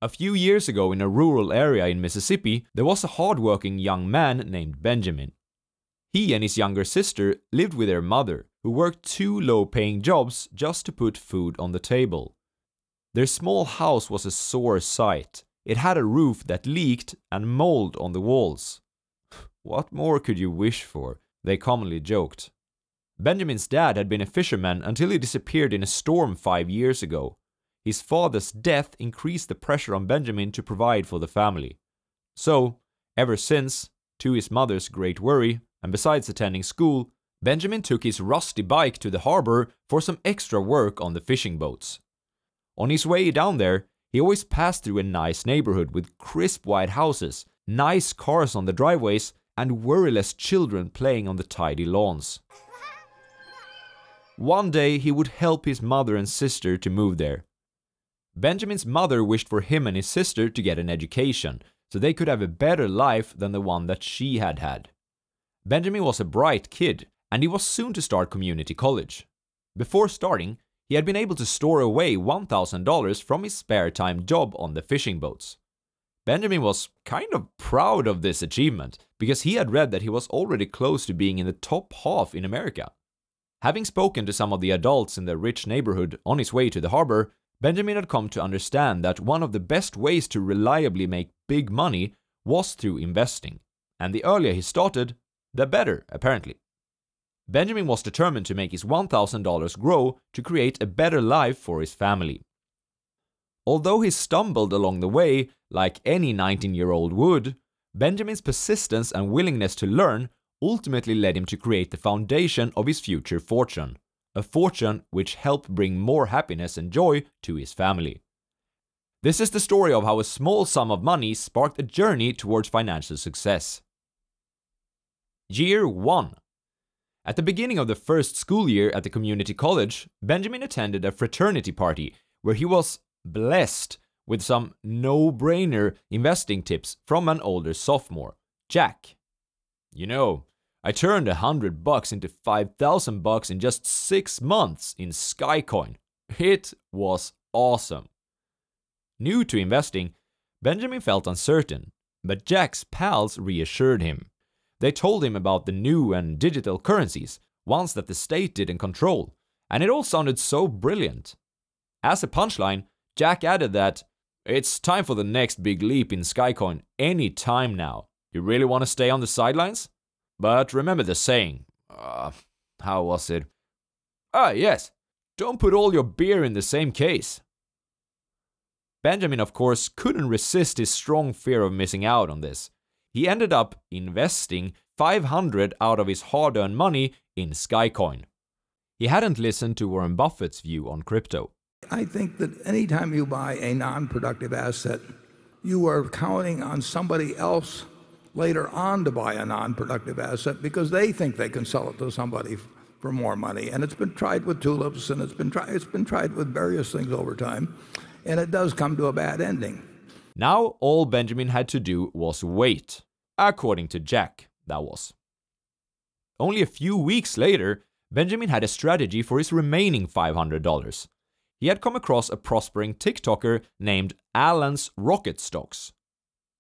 A few years ago in a rural area in Mississippi, there was a hardworking young man named Benjamin. He and his younger sister lived with their mother, who worked 2 low-paying jobs just to put food on the table. Their small house was a sore sight. It had a roof that leaked and mold on the walls. What more could you wish for? They commonly joked. Benjamin's dad had been a fisherman until he disappeared in a storm 5 years ago. His father's death increased the pressure on Benjamin to provide for the family. So, ever since, to his mother's great worry, and besides attending school, Benjamin took his rusty bike to the harbor for some extra work on the fishing boats. On his way down there, he always passed through a nice neighborhood with crisp white houses, nice cars on the driveways, and worryless children playing on the tidy lawns. One day he would help his mother and sister to move there. Benjamin's mother wished for him and his sister to get an education, so they could have a better life than the one that she had had. Benjamin was a bright kid, and he was soon to start community college. Before starting, he had been able to store away $1,000 from his spare time job on the fishing boats. Benjamin was kind of proud of this achievement, because he had read that he was already close to being in the top half in America. Having spoken to some of the adults in the rich neighborhood on his way to the harbor, Benjamin had come to understand that one of the best ways to reliably make big money was through investing, and the earlier he started, the better, apparently. Benjamin was determined to make his $1,000 grow to create a better life for his family. Although he stumbled along the way, like any 19-year-old would, Benjamin's persistence and willingness to learn ultimately led him to create the foundation of his future fortune, a fortune which helped bring more happiness and joy to his family. This is the story of how a small sum of money sparked a journey towards financial success. Year 1. At the beginning of the first school year at the community college, Benjamin attended a fraternity party where he was blessed with some no-brainer investing tips from an older sophomore, Jack. You know, I turned $100 into $5,000 in just 6 months in Skycoin. It was awesome. New to investing, Benjamin felt uncertain, but Jack's pals reassured him. They told him about the new and digital currencies, ones that the state didn't control, and it all sounded so brilliant. As a punchline, Jack added that, "It's time for the next big leap in Skycoin any time now. You really want to stay on the sidelines? But remember the saying, how was it? Yes, don't put all your beer in the same case." Benjamin, of course, couldn't resist his strong fear of missing out on this. He ended up investing $500 out of his hard-earned money in Skycoin. He hadn't listened to Warren Buffett's view on crypto. I think that anytime you buy a non-productive asset, you are counting on somebody else later on to buy a non-productive asset because they think they can sell it to somebody for more money. And it's been tried with tulips, and it's been tried with various things over time, and it does come to a bad ending. Now all Benjamin had to do was wait, according to Jack, that was. Only a few weeks later, Benjamin had a strategy for his remaining $500. He had come across a prospering TikToker named Alan's Rocket Stocks.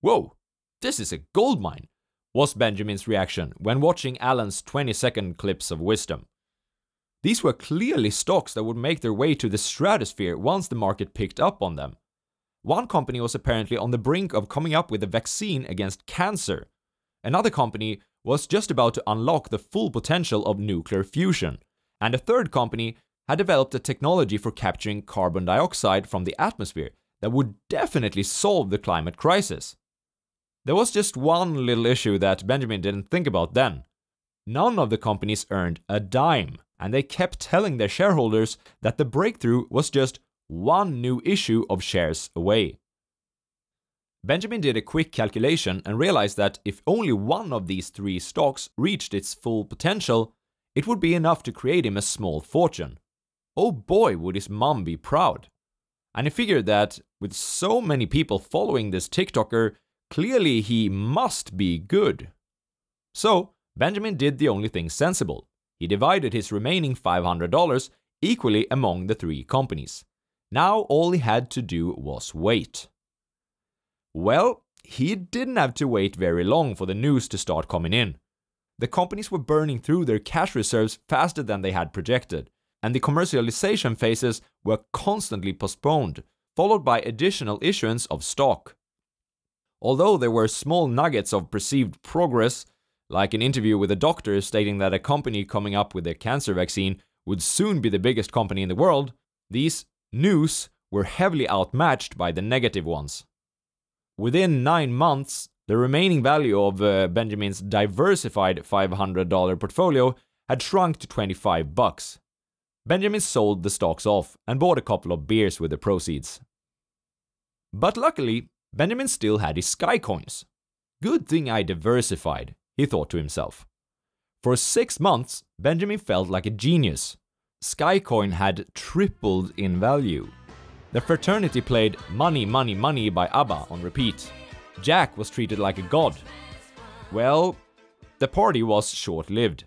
"Whoa, this is a goldmine," was Benjamin's reaction when watching Alan's 20-second clips of wisdom. These were clearly stocks that would make their way to the stratosphere once the market picked up on them. One company was apparently on the brink of coming up with a vaccine against cancer. Another company was just about to unlock the full potential of nuclear fusion. And a third company had developed a technology for capturing carbon dioxide from the atmosphere that would definitely solve the climate crisis. There was just one little issue that Benjamin didn't think about then. None of the companies earned a dime, and they kept telling their shareholders that the breakthrough was just one new issue of shares away. Benjamin did a quick calculation and realized that if only one of these 3 stocks reached its full potential, it would be enough to create him a small fortune. Oh boy, would his mom be proud. And he figured that with so many people following this TikToker, clearly he must be good. So Benjamin did the only thing sensible. He divided his remaining $500 equally among the 3 companies. Now all he had to do was wait. Well, he didn't have to wait very long for the news to start coming in. The companies were burning through their cash reserves faster than they had projected, and the commercialization phases were constantly postponed, followed by additional issuance of stock. Although there were small nuggets of perceived progress, like an interview with a doctor stating that a company coming up with a cancer vaccine would soon be the biggest company in the world, these news were heavily outmatched by the negative ones. Within 9 months, the remaining value of Benjamin's diversified $500 portfolio had shrunk to $25. Benjamin sold the stocks off and bought a couple of beers with the proceeds. But luckily, Benjamin still had his Sky Coins. Good thing I diversified, he thought to himself. For 6 months, Benjamin felt like a genius. Skycoin had tripled in value. The fraternity played Money, Money, Money by ABBA on repeat. Jack was treated like a god. Well, the party was short-lived.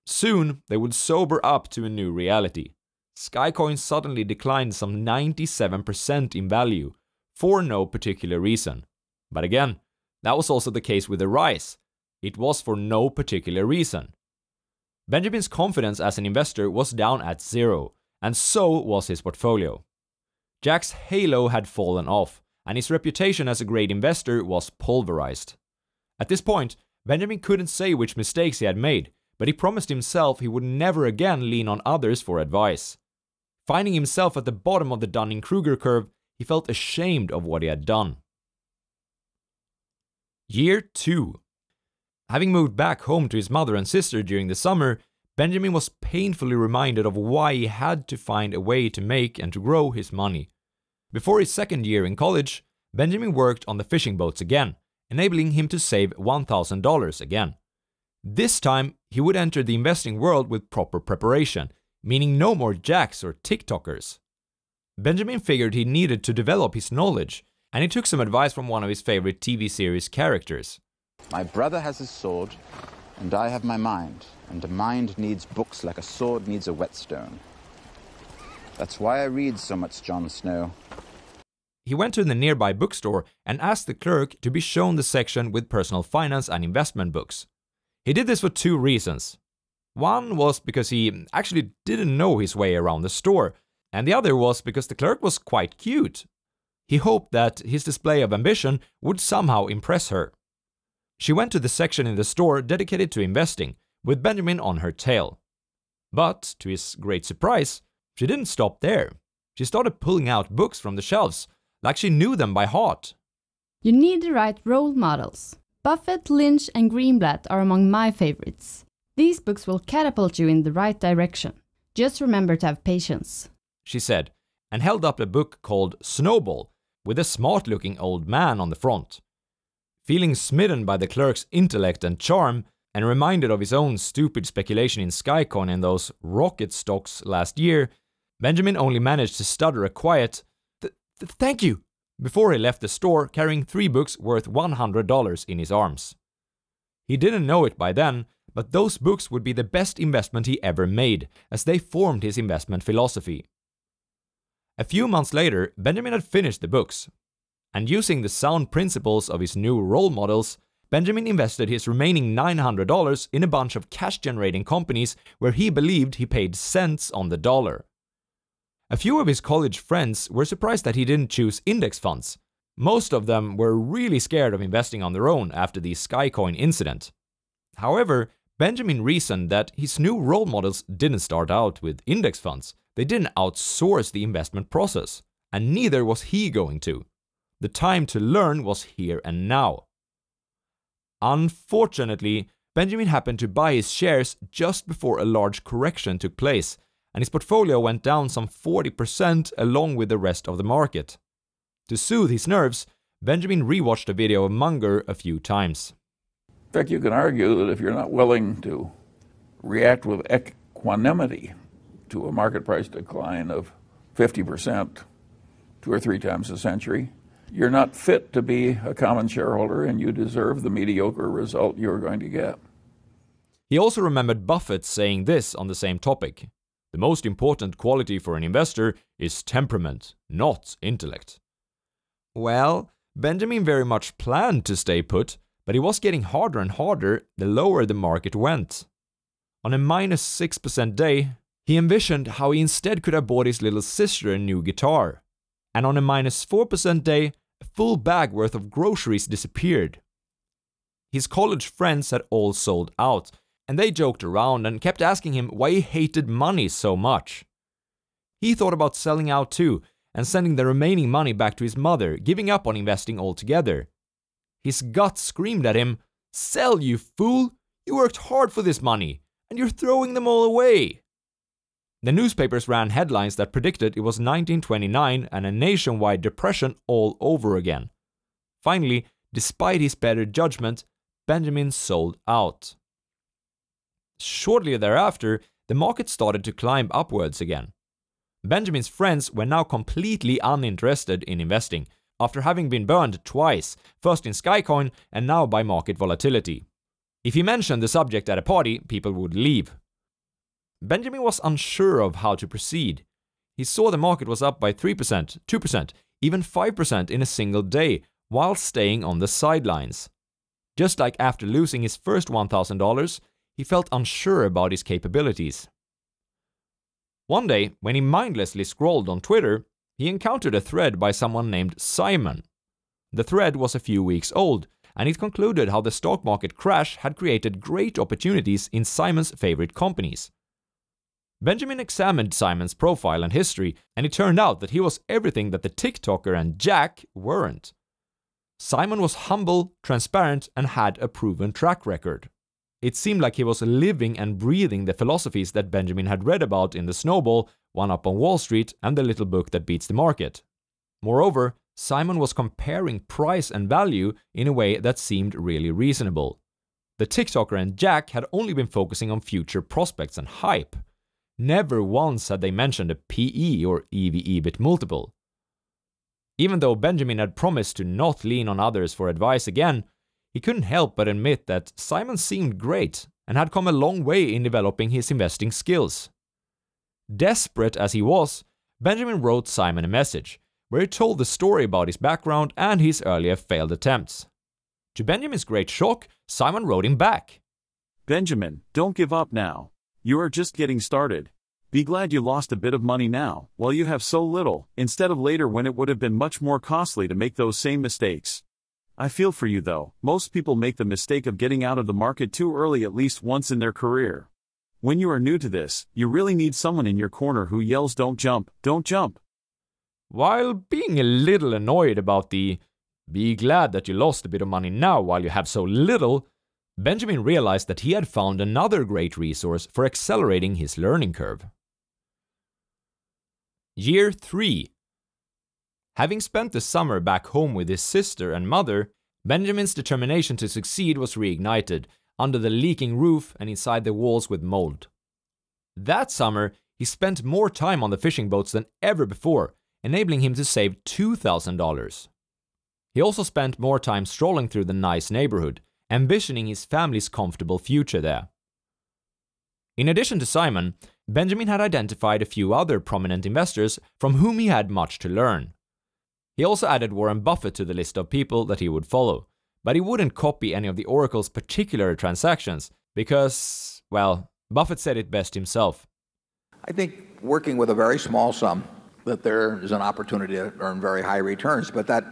Soon, they would sober up to a new reality. Skycoin suddenly declined some 97% in value, for no particular reason. But again, that was also the case with the Rise. It was for no particular reason. Benjamin's confidence as an investor was down at zero, and so was his portfolio. Jack's halo had fallen off, and his reputation as a great investor was pulverized. At this point, Benjamin couldn't say which mistakes he had made, but he promised himself he would never again lean on others for advice. Finding himself at the bottom of the Dunning-Kruger curve, he felt ashamed of what he had done. Year 2. Having moved back home to his mother and sister during the summer, Benjamin was painfully reminded of why he had to find a way to make and to grow his money. Before his second year in college, Benjamin worked on the fishing boats again, enabling him to save $1,000 again. This time, he would enter the investing world with proper preparation, meaning no more jacks or TikTokers. Benjamin figured he needed to develop his knowledge, and he took some advice from one of his favorite TV series characters. My brother has his sword, and I have my mind, and a mind needs books like a sword needs a whetstone. That's why I read so much Jon Snow. He went to the nearby bookstore and asked the clerk to be shown the section with personal finance and investment books. He did this for 2 reasons. One was because he actually didn't know his way around the store, and the other was because the clerk was quite cute. He hoped that his display of ambition would somehow impress her. She went to the section in the store dedicated to investing, with Benjamin on her tail. But, to his great surprise, she didn't stop there. She started pulling out books from the shelves, like she knew them by heart. You need the right role models. Buffett, Lynch and Greenblatt are among my favorites. These books will catapult you in the right direction. Just remember to have patience, she said, and held up a book called Snowball, with a smart-looking old man on the front. Feeling smitten by the clerk's intellect and charm, and reminded of his own stupid speculation in Skycoin and those rocket stocks last year, Benjamin only managed to stutter a quiet, "Thank you," before he left the store carrying 3 books worth $100 in his arms. He didn't know it by then, but those books would be the best investment he ever made, as they formed his investment philosophy. A few months later, Benjamin had finished the books, and using the sound principles of his new role models, Benjamin invested his remaining $900 in a bunch of cash-generating companies where he believed he paid cents on the dollar. A few of his college friends were surprised that he didn't choose index funds. Most of them were really scared of investing on their own after the Skycoin incident. However, Benjamin reasoned that his new role models didn't start out with index funds. They didn't outsource the investment process, and neither was he going to. The time to learn was here and now. Unfortunately, Benjamin happened to buy his shares just before a large correction took place, and his portfolio went down some 40% along with the rest of the market. To soothe his nerves, Benjamin rewatched a video of Munger a few times. In fact, you can argue that if you're not willing to react with equanimity to a market price decline of 50%, 2 or 3 times a century, you're not fit to be a common shareholder and you deserve the mediocre result you're going to get. He also remembered Buffett saying this on the same topic. The most important quality for an investor is temperament, not intellect. Well, Benjamin very much planned to stay put, but it was getting harder and harder the lower the market went. On a -6% day, he envisioned how he instead could have bought his little sister a new guitar. And on a -4% day, a full bag worth of groceries disappeared. His college friends had all sold out, and they joked around and kept asking him why he hated money so much. He thought about selling out too, and sending the remaining money back to his mother, giving up on investing altogether. His gut screamed at him, "Sell, you fool! You worked hard for this money, and you're throwing them all away!" The newspapers ran headlines that predicted it was 1929 and a nationwide depression all over again. Finally, despite his better judgment, Benjamin sold out. Shortly thereafter, the market started to climb upwards again. Benjamin's friends were now completely uninterested in investing, after having been burned twice, first in Skycoin and now by market volatility. If he mentioned the subject at a party, people would leave. Benjamin was unsure of how to proceed. He saw the market was up by 3%, 2%, even 5% in a single day, while staying on the sidelines. Just like after losing his first $1,000, he felt unsure about his capabilities. One day, when he mindlessly scrolled on Twitter, he encountered a thread by someone named Simon. The thread was a few weeks old, and it concluded how the stock market crash had created great opportunities in Simon's favorite companies. Benjamin examined Simon's profile and history, and it turned out that he was everything that the TikToker and Jack weren't. Simon was humble, transparent, and had a proven track record. It seemed like he was living and breathing the philosophies that Benjamin had read about in The Snowball, One Up on Wall Street, and The Little Book That Beats the Market. Moreover, Simon was comparing price and value in a way that seemed really reasonable. The TikToker and Jack had only been focusing on future prospects and hype. Never once had they mentioned a PE or EV/EBIT multiple. Even though Benjamin had promised to not lean on others for advice again, he couldn't help but admit that Simon seemed great and had come a long way in developing his investing skills. Desperate as he was, Benjamin wrote Simon a message, where he told the story about his background and his earlier failed attempts. To Benjamin's great shock, Simon wrote him back. "Benjamin, don't give up now. You are just getting started. Be glad you lost a bit of money now, while you have so little, instead of later when it would have been much more costly to make those same mistakes. I feel for you though. Most people make the mistake of getting out of the market too early at least once in their career. When you are new to this, you really need someone in your corner who yells, 'Don't jump, don't jump.'" While being a little annoyed about the "be glad that you lost a bit of money now while you have so little," Benjamin realized that he had found another great resource for accelerating his learning curve. Year 3. Having spent the summer back home with his sister and mother, Benjamin's determination to succeed was reignited, under the leaking roof and inside the walls with mold. That summer, he spent more time on the fishing boats than ever before, enabling him to save $2,000. He also spent more time strolling through the nice neighborhood, envisioning his family's comfortable future there. In addition to Simon, Benjamin had identified a few other prominent investors from whom he had much to learn. He also added Warren Buffett to the list of people that he would follow, but he wouldn't copy any of the Oracle's particular transactions because, well, Buffett said it best himself. I think working with a very small sum, that there is an opportunity to earn very high returns, but that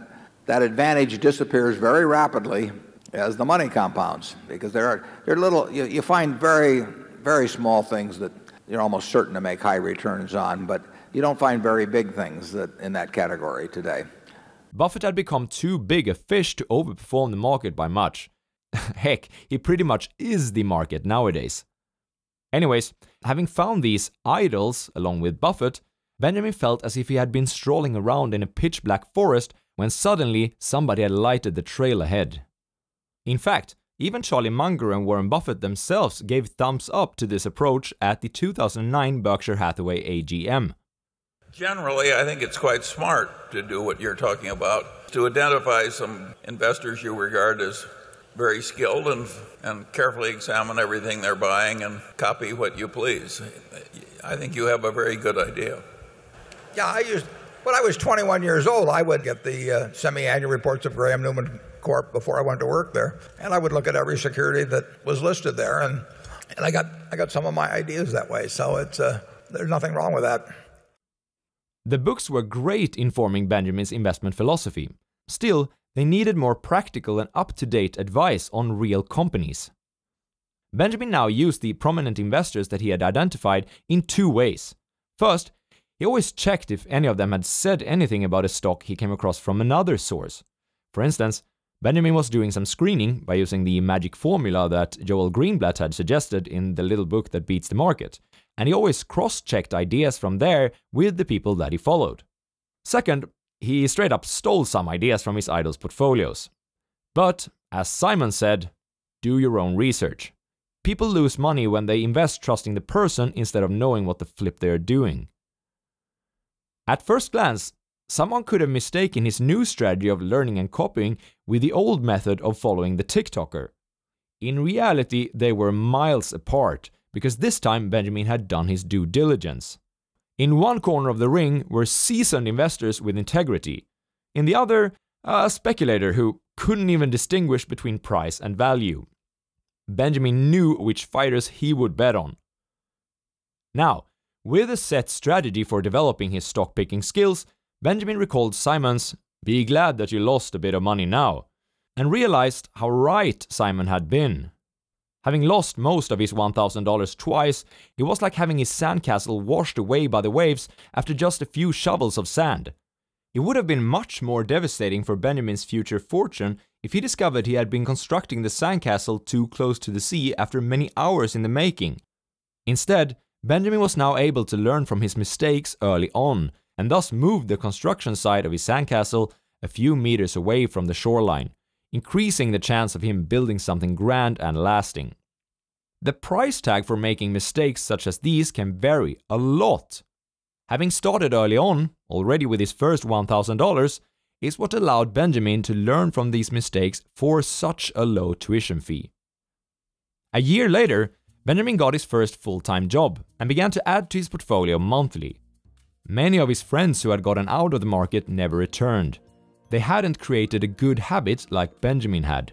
advantage disappears very rapidly as the money compounds, because there are little, you find very, very small things that you're almost certain to make high returns on, but you don't find very big things in that category today. Buffett had become too big a fish to overperform the market by much. Heck, he pretty much is the market nowadays. Anyways, having found these idols along with Buffett, Benjamin felt as if he had been strolling around in a pitch-black forest when suddenly somebody had lighted the trail ahead. In fact, even Charlie Munger and Warren Buffett themselves gave thumbs up to this approach at the 2009 Berkshire Hathaway AGM. Generally, I think it's quite smart to do what you're talking about, to identify some investors you regard as very skilled and carefully examine everything they're buying and copy what you please. I think you have a very good idea. Yeah, When I was 21 years old, I would get the semi-annual reports of Graham Newman Corp before I went to work there, and I would look at every security that was listed there, and I got some of my ideas that way. So it's there's nothing wrong with that. The books were great in forming Benjamin's investment philosophy. Still, they needed more practical and up-to-date advice on real companies. Benjamin now used the prominent investors that he had identified in two ways. First, he always checked if any of them had said anything about a stock he came across from another source. For instance, Benjamin was doing some screening by using the magic formula that Joel Greenblatt had suggested in the little book that beats the market, and he always cross-checked ideas from there with the people that he followed. Second, he straight up stole some ideas from his idols' portfolios. But, as Simon said, do your own research. People lose money when they invest trusting the person instead of knowing what the flip they are doing. At first glance, someone could have mistaken his new strategy of learning and copying with the old method of following the TikToker. In reality, they were miles apart, because this time Benjamin had done his due diligence. In one corner of the ring were seasoned investors with integrity. In the other, a speculator who couldn't even distinguish between price and value. Benjamin knew which fighters he would bet on. Now, with a set strategy for developing his stock-picking skills, Benjamin recalled Simon's "Be glad that you lost a bit of money now," and realized how right Simon had been. Having lost most of his $1,000 twice, it was like having his sandcastle washed away by the waves after just a few shovels of sand. It would have been much more devastating for Benjamin's future fortune if he discovered he had been constructing the sandcastle too close to the sea after many hours in the making. Instead, Benjamin was now able to learn from his mistakes early on, and thus moved the construction site of his sandcastle a few meters away from the shoreline, increasing the chance of him building something grand and lasting. The price tag for making mistakes such as these can vary a lot. Having started early on, already with his first $1,000, is what allowed Benjamin to learn from these mistakes for such a low tuition fee. A year later, Benjamin got his first full-time job and began to add to his portfolio monthly. Many of his friends who had gotten out of the market never returned. They hadn't created a good habit like Benjamin had.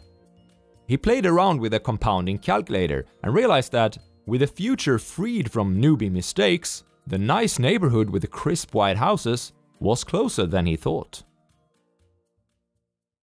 He played around with a compounding calculator and realized that, with a future freed from newbie mistakes, the nice neighborhood with the crisp white houses was closer than he thought.